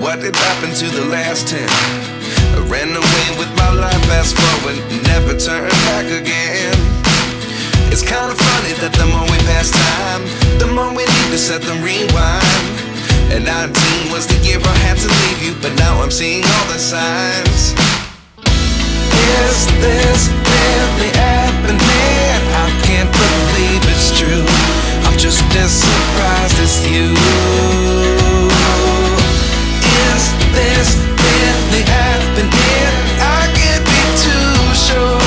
What did happen to the last 10? I ran away with my life, fast forward, never turn back again. It's kind of funny that the more we pass time, the more we need to set them rewind. And 19 was the year I had to leave you, but now I'm seeing all the signs. Is this really happening? I can't believe it's true. I'm just as surprised as you. Is this really happening? I can't be too sure,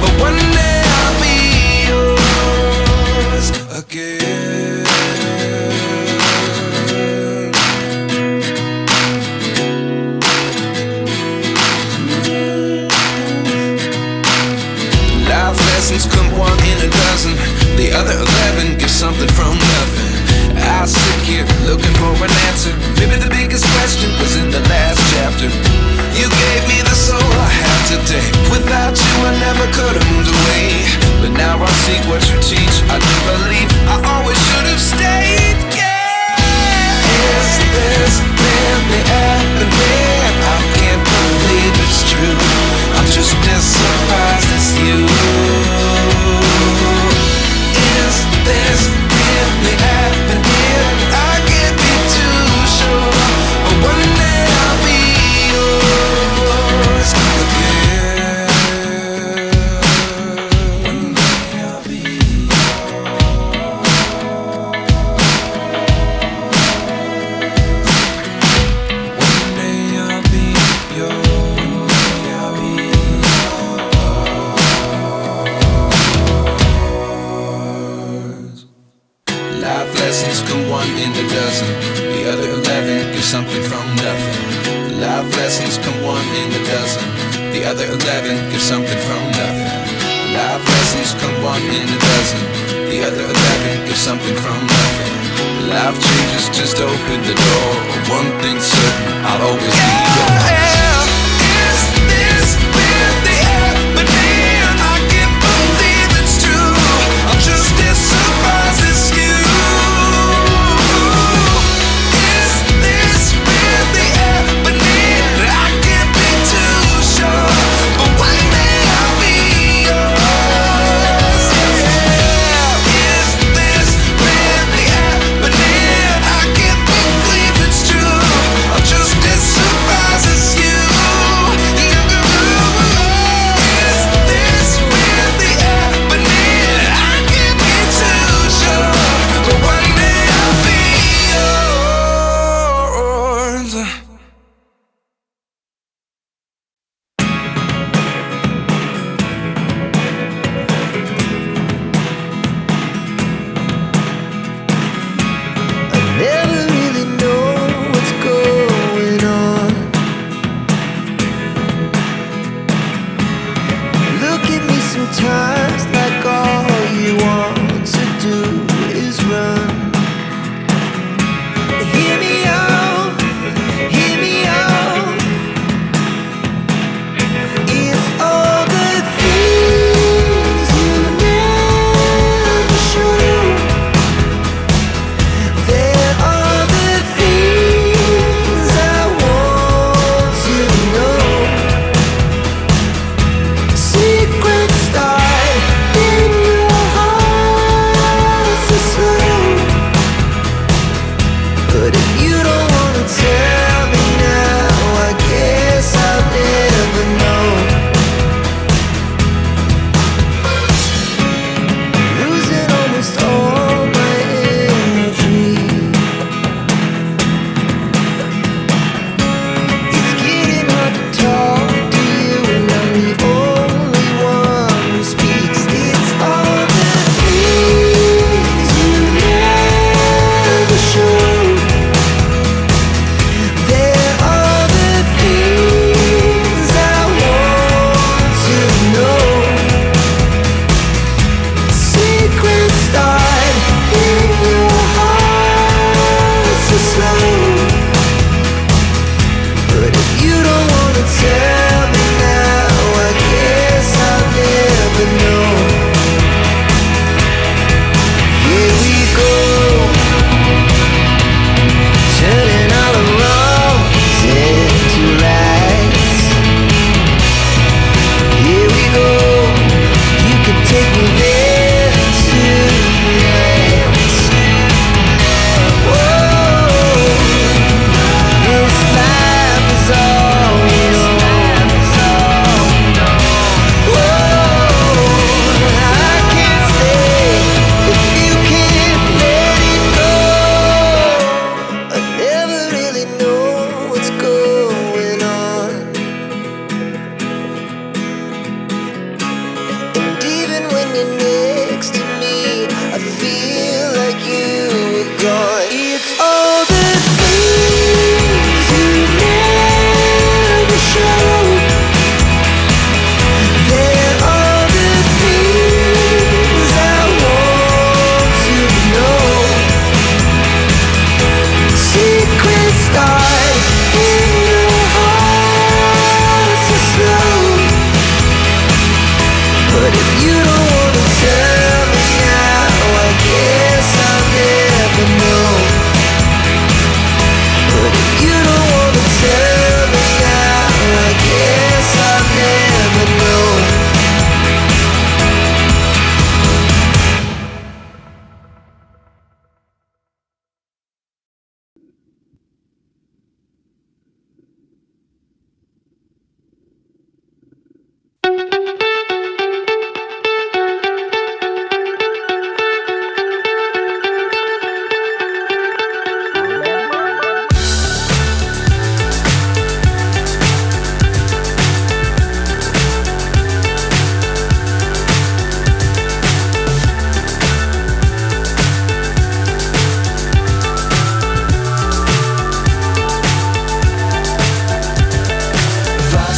but one day I'll be yours again. Life lessons come one in a dozen. The other 11 get something from nothing. I sit here looking for an answer. Maybe the biggest question was in the last chapter. You gave me the soul I have today. Without you I never could have moved away. But now I see what you teach. I do believe I always should have stayed. Yeah. Is this really happening? I can't believe it's true. I'm just as surprised as you. Is this really happening? I can't be too sure, but one day I'll be yours again. One day I'll be yours. One day I'll be yours. I'll be yours. Life lessons come one in a dozen. The other 11 give something from nothing. Life lessons come one in a dozen. The other 11 give something from nothing. Life lessons come one in a dozen. The other 11 give something from nothing. Life changes, just open the door. One thing's certain, I'll always be yours. Is this really happening? I can't believe it's true. I'm just as surprised as you. Is this really happening? I can't be too sure, but one day I'll be yours. Yeah. Is this really happening? I can't believe it's true. I'm just as surprised as you.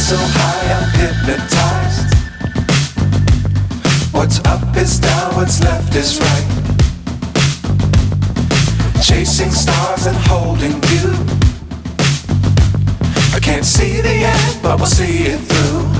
so high I'm hypnotized. What's up is down, what's left is right. Chasing stars and holding you. I can't see the end, but we'll see it through.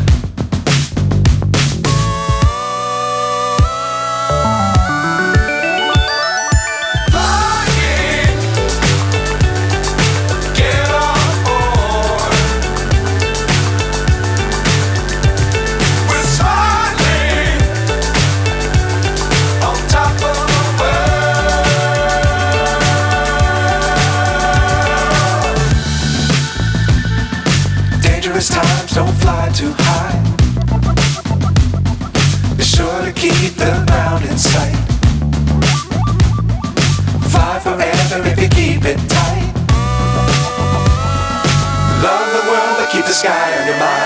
Times don't fly too high. Be sure to keep the ground in sight. Fly forever if you keep it tight. Love the world but keep the sky on your mind.